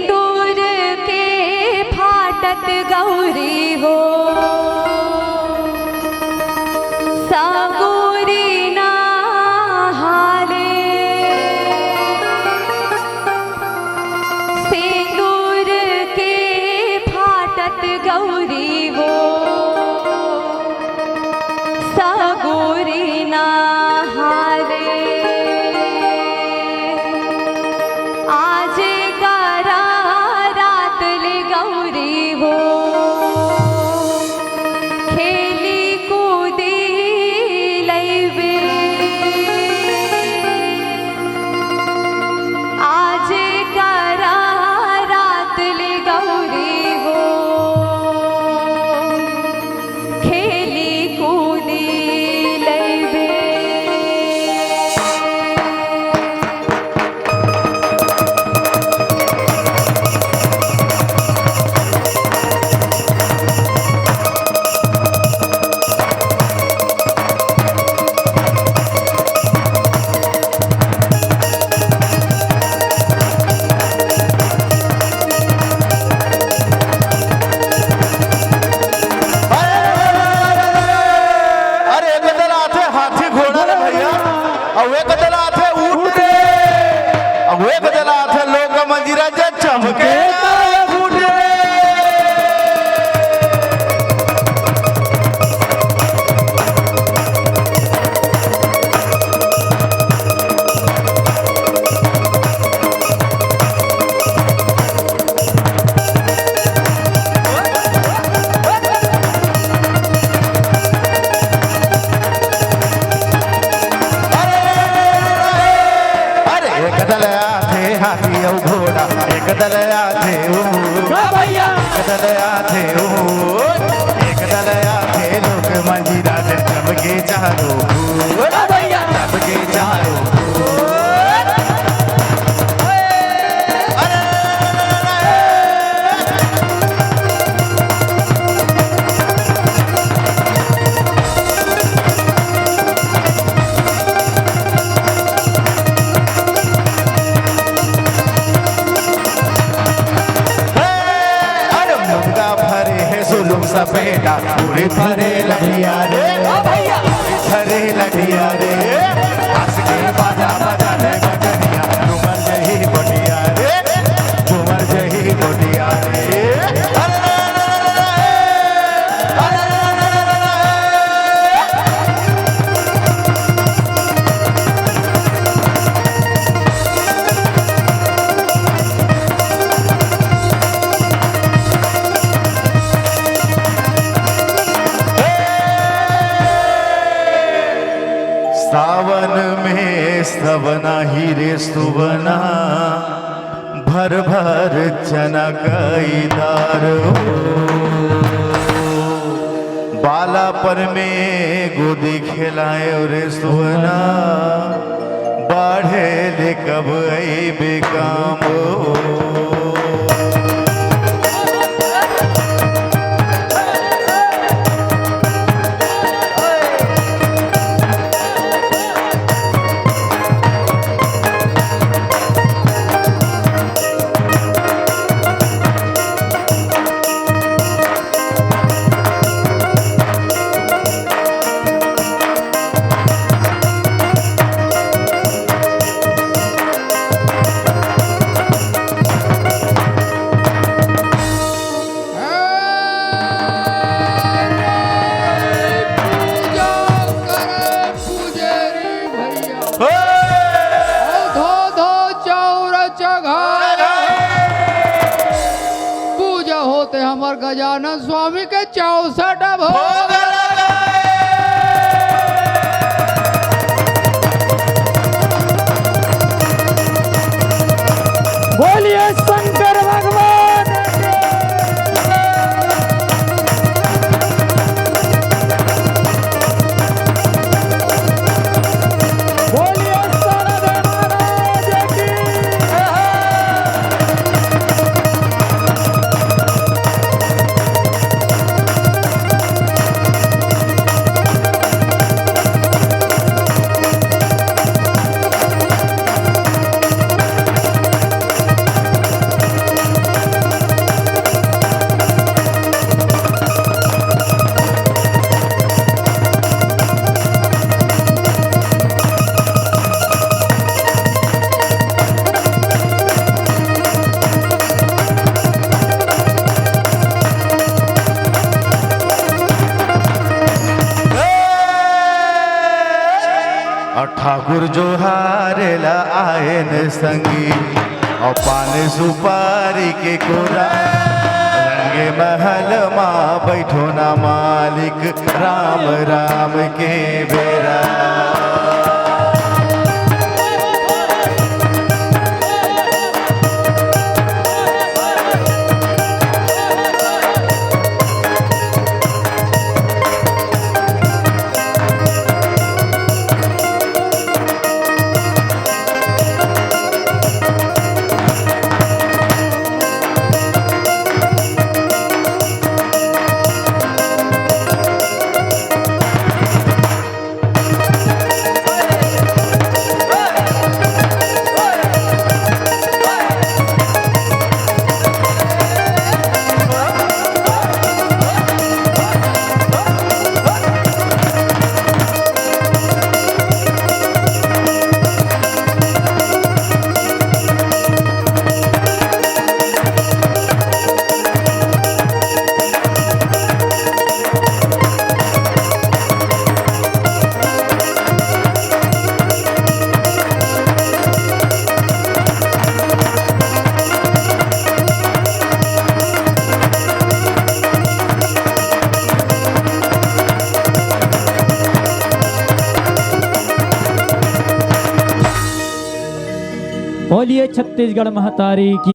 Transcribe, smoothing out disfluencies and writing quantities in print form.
दूर के फाटक गौरी हो सागोरी ना हाले सिंदूर के फाटक गौरी हो सागोरी ना हाले आज करा रात ले गौरी हो खेली कूदी लैबे आज करा रात ले गौरी हो खेली कूदी लैबे चमके हाथी और घोड़ा एक दलया थे भैया एक दलया थे एक दलया थे लोग मंजीरा से सबके चारो भैया सबके चारो सपेटा पूरे भरे लगिया रे भैया भरे लगिया रे हंस के बाजा बजाने बजनिया झूमर जही गोटिया रे झूमर जही गोटिया रे सावन में सवना ही रे सुवना भर भर चना कई दार बाला पर में गोदी खिलाए रे सुवना बाढ़े ले कब आई बेकाम हमार गजानन स्वामी के 64 भोग बोलिए शंकर भगवान बोलिए सरदार महाराज की जो हारेला आयन संगी और पान सुपारी के कोरा रंगे महल माँ बैठो ना मालिक राम राम के बेरा। बोलिए छत्तीसगढ़ महतारी की।